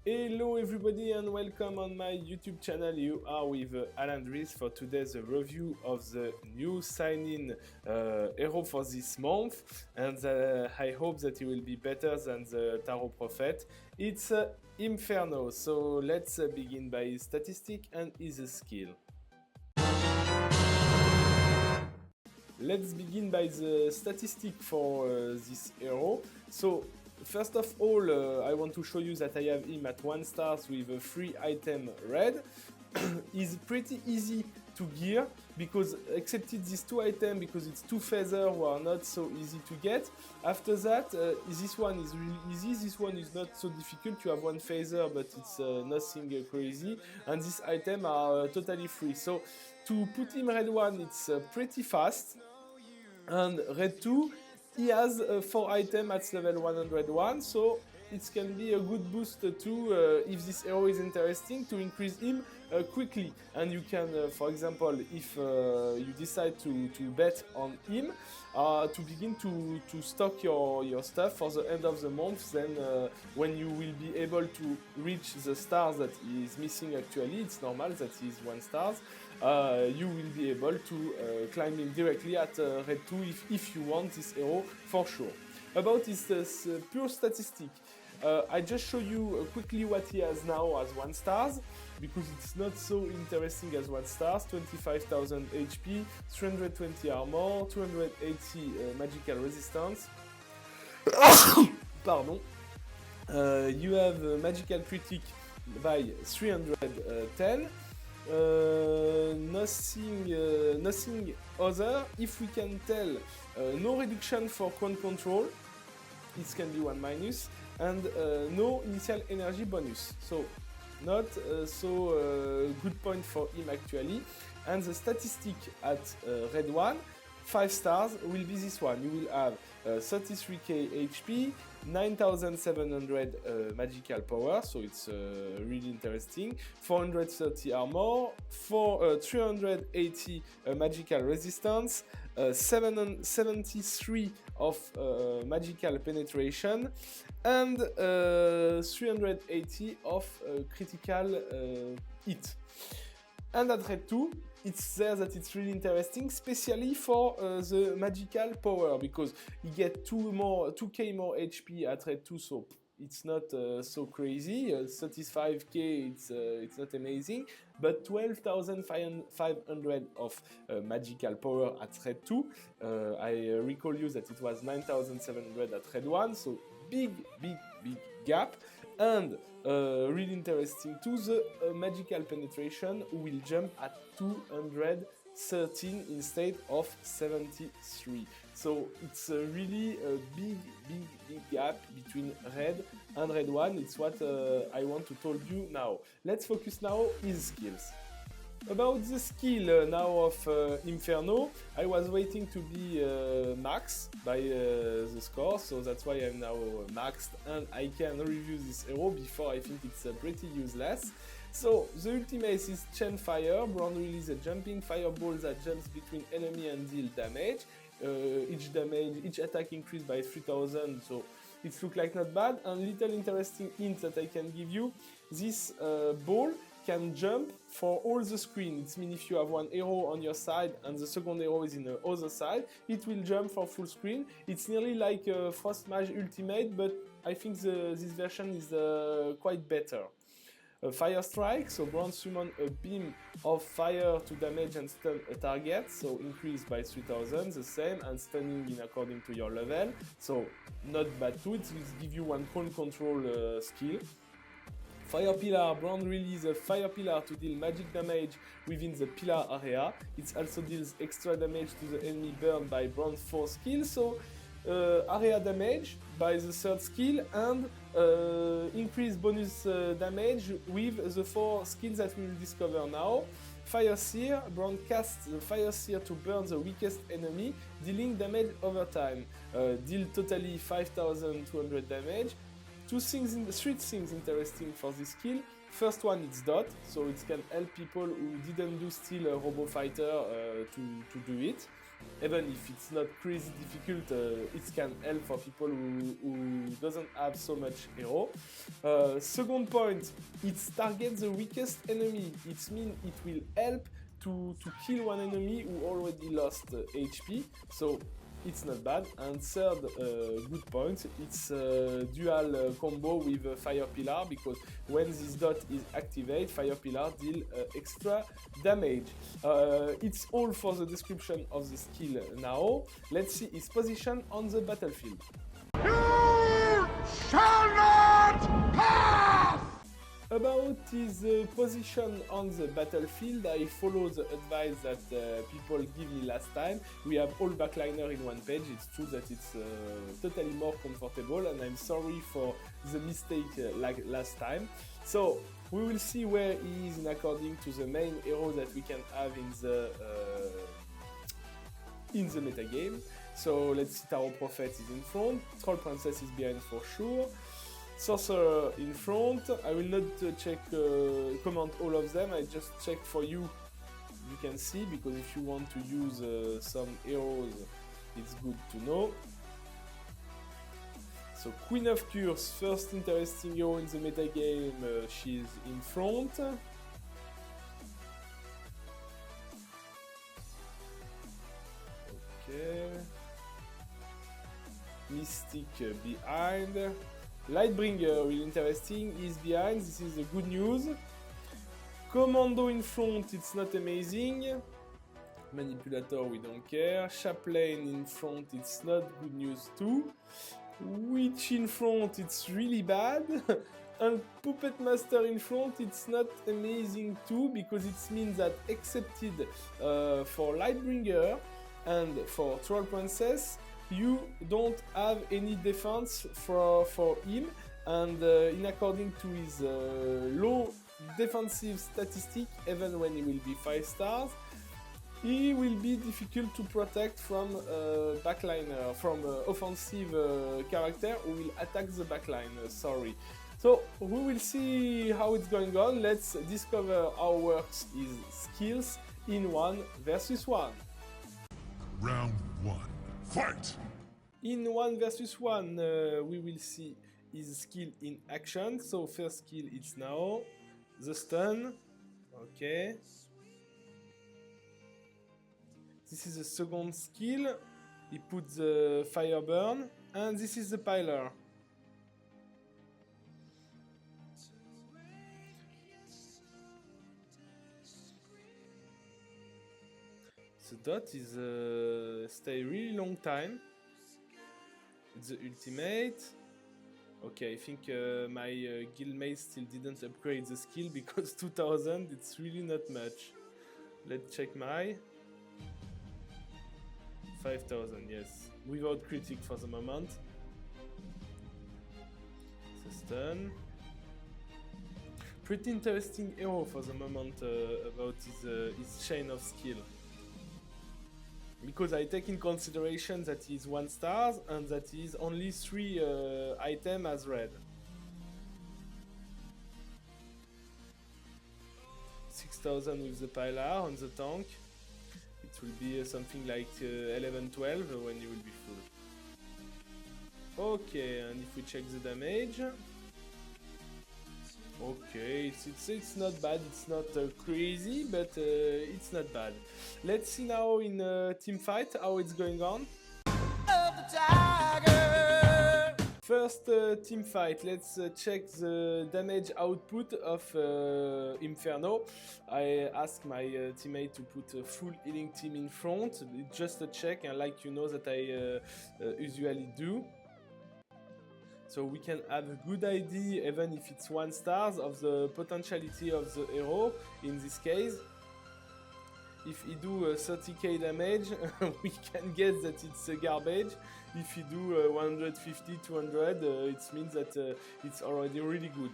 Hello everybody and welcome on my YouTube channel. You are with Alan Dries for today's review of the new sign-in hero for this month, and I hope that it will be better than the Tarot Prophet. It's Inferno, so let's begin by his statistic and his skill. Let's begin by the statistic for this hero. So first of all, I want to show you that I have him at 1 star with a free item red. Is pretty easy to gear because excepted these two items because it's two feathers who are not so easy to get. After that, this one is really easy. This one is not so difficult. You have one feather, but it's nothing crazy. And these items are totally free. So to put him red 1, it's pretty fast. And red 2, he has 4 items at level 101, so it can be a good boost too if this hero is interesting to increase him quickly. And you can, for example, if you decide to bet on him, to begin to stock your stuff for the end of the month, then when you will be able to reach the stars that he is missing actually, it's normal that he is 1 star, you will be able to climb him directly at red 2 if you want this hero for sure. About his pure statistic, I just show you quickly what he has now as 1 stars, because it's not so interesting as 1 stars. 25,000 HP, 320 armor, 280 magical resistance. Pardon. You have magical critic by 310. Nothing other. If we can tell, no reduction for crown control. It can be 1 minus, and no initial energy bonus. So not so good point for him actually. And the statistic at red 1, 5 stars, will be this one. You will have 33k HP, 9700 magical power, so it's really interesting, 430 armor, 380 magical resistance, 773 of magical penetration, and 380 of critical hit. And at red 2, it's there that it's really interesting, especially for the magical power, because you get 2k more HP at red 2, so it's not so crazy. 35k, it's not amazing, but 12,500 of magical power at red 2. I recall you that it was 9,700 at red 1, so big gap. And really interesting too, the magical penetration will jump at 213 instead of 73. So it's really a big gap between red and red 1. It's what I want to tell you now. Let's focus now his skills. About the skill now of Inferno, I was waiting to be max by the score, so that's why I'm now maxed and I can review this hero. Before, I think it's pretty useless. So the ultimate is Chain Fire. Brand release a jumping fireball that jumps between enemy and deal damage. Each attack increased by 3000, so it looks like not bad. And little interesting hint that I can give you: this ball can jump for all the screen. It means if you have one hero on your side and the second hero is in the other side, it will jump for full screen. It's nearly like a Frost Mage Ultimate, but I think this version is quite better. Fire Strike, so Brand summon a beam of fire to damage and stun a target, so increased by 3000, the same, and stunning in according to your level, so not bad too. It will give you one crown control skill. Fire Pillar, Brand release a Fire Pillar to deal magic damage within the pillar area. It also deals extra damage to the enemy burned by Brand 4 skill, so area damage by the 3rd skill, and increased bonus damage with the 4 skills that we will discover now. Fire Seer, Brand casts the Fire Seer to burn the weakest enemy, dealing damage over time. Deal totally 5200 damage. Three things interesting for this skill. First one, it's dot, so it can help people who didn't do still a Robo Fighter to do it. Even if it's not crazy difficult, it can help for people who doesn't have so much hero. Second point, it targets the weakest enemy. It means it will help to kill one enemy who already lost HP. So it's not bad. And third good point, it's a dual combo with Fire Pillar, because when this dot is activated, Fire Pillar deal extra damage. It's all for the description of the skill now. Let's see its position on the battlefield. You shall not pass! About his position on the battlefield, I follow the advice that people give me last time. We have all backliner in one page. It's true that it's totally more comfortable, and I'm sorry for the mistake like last time. So we will see where he is in according to the main hero that we can have in the metagame. So let's see, Tarot Prophet is in front, Troll Princess is behind for sure. Sorcerer in front. I will not comment all of them, I just check for you. You can see, because if you want to use some heroes, it's good to know. So Queen of Curse, first interesting hero in the metagame, she's in front. Okay. Mystic behind. Lightbringer, really interesting, is behind, this is the good news. Commando in front, it's not amazing. Manipulator, we don't care. Chaplain in front, it's not good news too. Witch in front, it's really bad. And Puppet Master in front, it's not amazing too, because it means that excepted for Lightbringer and for Troll Princess, you don't have any defense for him, and in according to his low defensive statistic, even when he will be 5 stars, he will be difficult to protect from backliner, from offensive character who will attack the backline, sorry. So we will see how it's going on. Let's discover how works his skills in 1 versus 1. Round 1. Fight! In 1 versus 1, we will see his skill in action. So first skill, it's now the stun. Okay. This is the second skill. He puts the fire burn, and this is the piler. The dot is stay really long time. It's the ultimate. Okay, I think my guildmate still didn't upgrade the skill, because 2000, it's really not much. Let's check my 5000, yes. Without critic for the moment. The stun. Pretty interesting hero for the moment about his chain of skill. Because I take in consideration that he's 1 star and that he's only 3 items as red. 6000 with the pilar on the tank. It will be something like 11-12 when he will be full. Okay, and if we check the damage. Okay, it's not bad, it's not crazy, but it's not bad. Let's see now in team fight how it's going on. First team fight, let's check the damage output of Inferno. I asked my teammate to put a full healing team in front, it's just a check, and like you know that I usually do. So we can have a good idea, even if it's 1 star, of the potentiality of the hero in this case. If he do 30k damage, we can guess that it's garbage. If he do 150, 200, it means that it's already really good.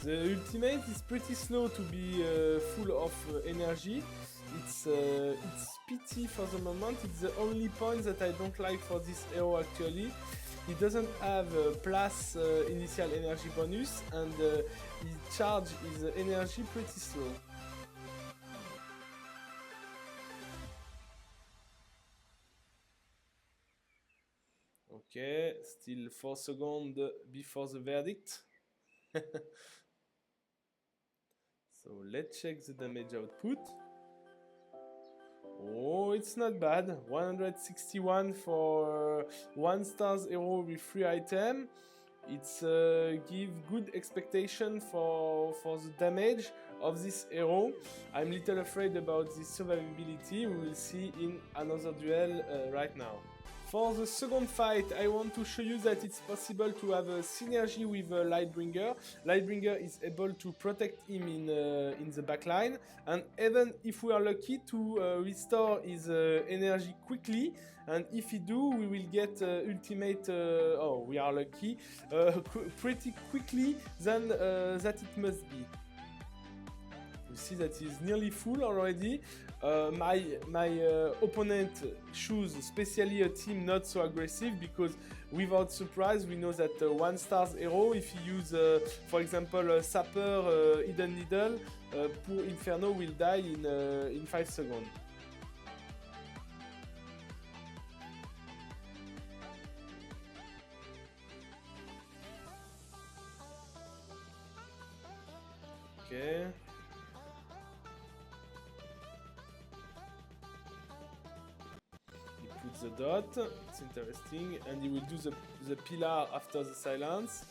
The ultimate is pretty slow to be full of energy. It's pity for the moment. It's the only point that I don't like for this hero actually. He doesn't have a plus initial energy bonus, and he charge his energy pretty slow. Okay, still 4 seconds before the verdict. So let's check the damage output. Oh, it's not bad. 161 for 1 star's hero with 3 items. It's give good expectation for the damage of this hero. I'm little afraid about the survivability. We will see in another duel right now. For the second fight, I want to show you that it's possible to have a synergy with Lightbringer. Lightbringer is able to protect him in the backline, and even if we are lucky to restore his energy quickly, and if we do, we will get ultimate, oh, we are lucky, pretty quickly than that it must be. You see that he's nearly full already. My opponent choose especially a team not so aggressive, because without surprise we know that 1 star's hero, if you use for example Sapper Hidden Needle, poor Inferno will die in 5 seconds. Okay. The dot, it's interesting, and he will do the pillar after the silence.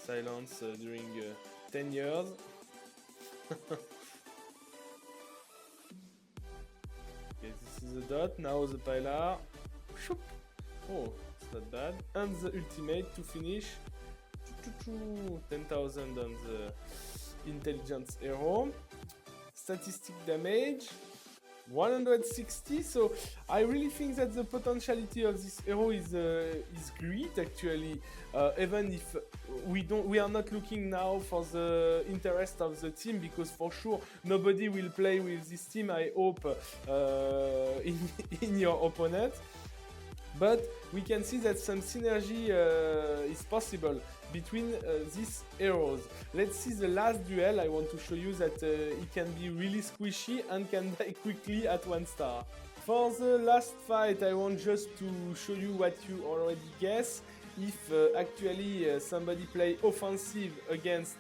Silence during 10 years. Okay, this is the dot, now the pillar. Oh, it's not bad. And the ultimate to finish. 10,000 on the intelligence hero. Statistic damage 160. So I really think that the potentiality of this hero is great actually. Even if we are not looking now for the interest of the team, because for sure nobody will play with this team, I hope, in your opponent. But we can see that some synergy is possible between these heroes. Let's see the last duel. I want to show you that it can be really squishy and can die quickly at 1 star. For the last fight, I want just to show you what you already guess. If actually somebody play offensive against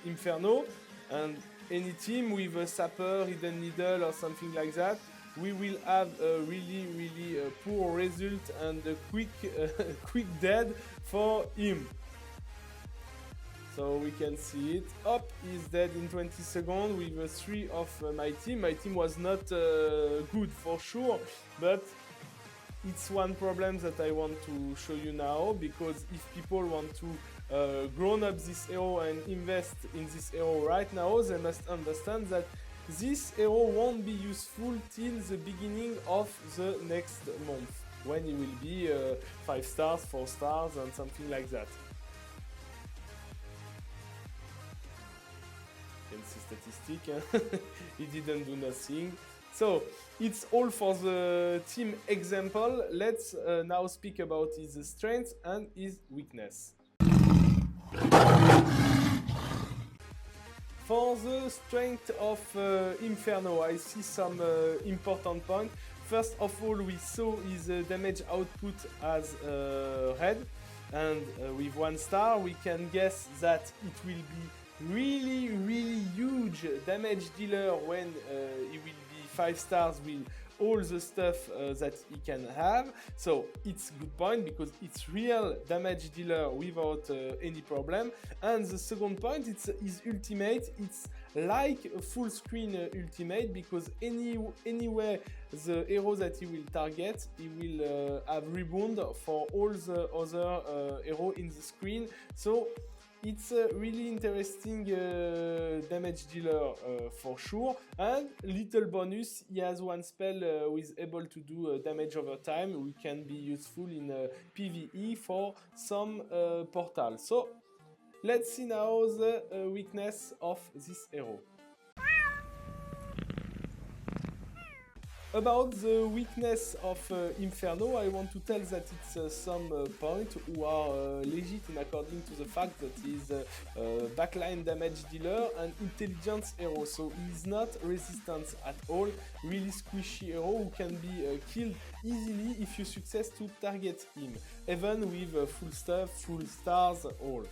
Inferno, and any team with a Sapper, Hidden Needle or something like that, we will have a really poor result and a quick dead for him. So we can see it. Up is dead in 20 seconds with 3 of my team. My team was not good for sure, but it's one problem that I want to show you now, because if people want to grown up this hero and invest in this hero right now, they must understand that this hero won't be useful till the beginning of the next month, when it will be 5 stars, 4 stars and something like that. You can see statistic, he didn't do nothing. So it's all for the team example. Let's now speak about his strengths and his weakness. For the strength of Inferno, I see some important points. First of all, we saw his damage output as red, and with 1 star we can guess that it will be really huge damage dealer when he will be 5 stars with all the stuff that he can have. So it's good point, because it's real damage dealer without any problem. And the second point, it's his ultimate. It's like a full screen ultimate, because anywhere the hero that he will target, he will have rebound for all the other hero in the screen. So it's a really interesting damage dealer for sure, and little bonus, he has one spell who is able to do damage over time, which can be useful in PvE for some portal. So let's see now the weakness of this hero. About the weakness of Inferno, I want to tell that it's some point who are legit and according to the fact that he's a backline damage dealer and intelligence hero, so he's not resistant at all, really squishy hero who can be killed easily if you success to target him, even with full stuff, full stars, all.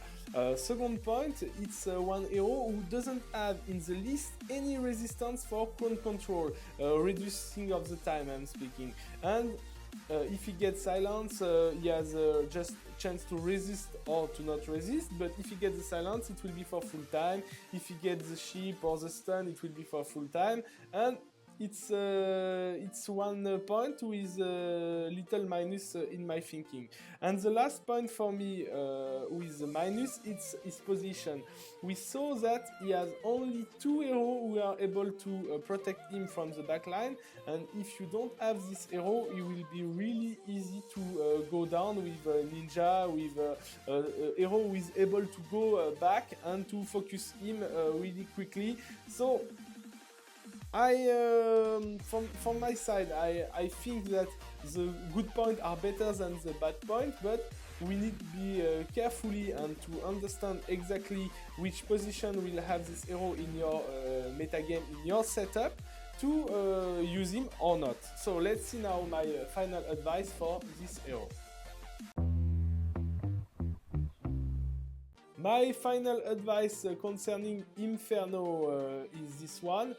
Second point, it's one hero who doesn't have in the list any resistance for crowd control, reducing of the time I'm speaking, and if he gets silence, he has just chance to resist or to not resist, but if he gets the silence it will be for full time, if he gets the ship or the stun it will be for full time, and it's one point with a little minus in my thinking. And the last point for me with the minus, it's his position. We saw that he has only 2 heroes who are able to protect him from the backline, and if you don't have this hero, it will be really easy to go down with ninja, with a hero who is able to go back and to focus him really quickly. So from my side, I think that the good points are better than the bad point, but we need to be carefully and to understand exactly which position will have this hero in your metagame, in your setup, to use him or not. So let's see now my final advice for this hero. My final advice concerning Inferno is this one.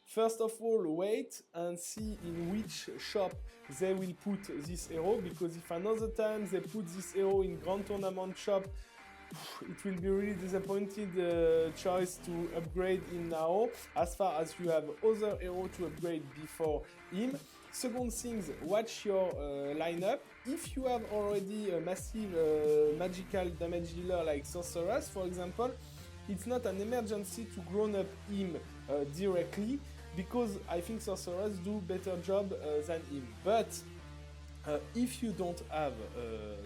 First of all, wait and see in which shop they will put this hero, because if another time they put this hero in Grand Tournament shop, it will be really disappointed choice to upgrade him now, as far as you have other hero to upgrade before him. Second thing, watch your lineup. If you have already a massive magical damage dealer like Sorceress, for example, it's not an emergency to grown up him directly, because I think Sorcerers do better job than him. But if you don't have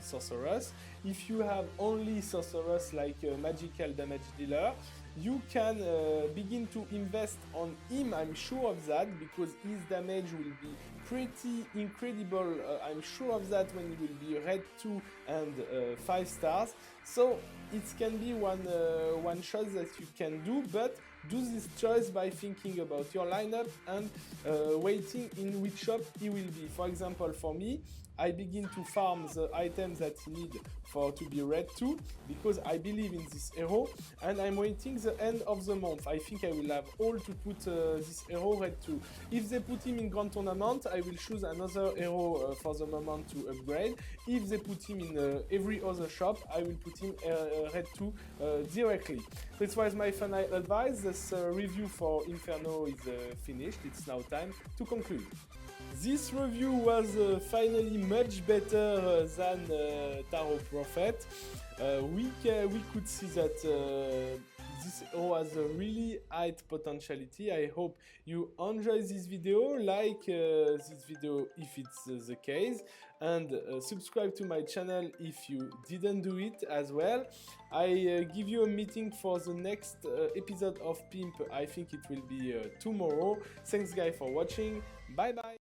Sorceress, if you have only Sorceress like a magical damage dealer, you can begin to invest on him, I'm sure of that, because his damage will be pretty incredible, I'm sure of that, when he will be red 2 and 5 stars. So it can be one shot that you can do, but do this choice by thinking about your lineup and waiting in which shop he will be. For example, for me, I begin to farm the items that he need to be red 2, because I believe in this hero, and I'm waiting the end of the month. I think I will have all to put this hero red 2. If they put him in Grand Tournament, I will choose another hero for the moment to upgrade. If they put him in every other shop, I will put him red 2 directly. This was my final advice. This review for Inferno is finished. It's now time to conclude. This review was finally much better than Tarot Prophet. We could see that this hero has a really high potentiality. I hope you enjoy this video, like this video if it's the case, and subscribe to my channel if you didn't do it as well. I give you a meeting for the next episode of Pimp. I think it will be tomorrow. Thanks guys for watching. Bye bye.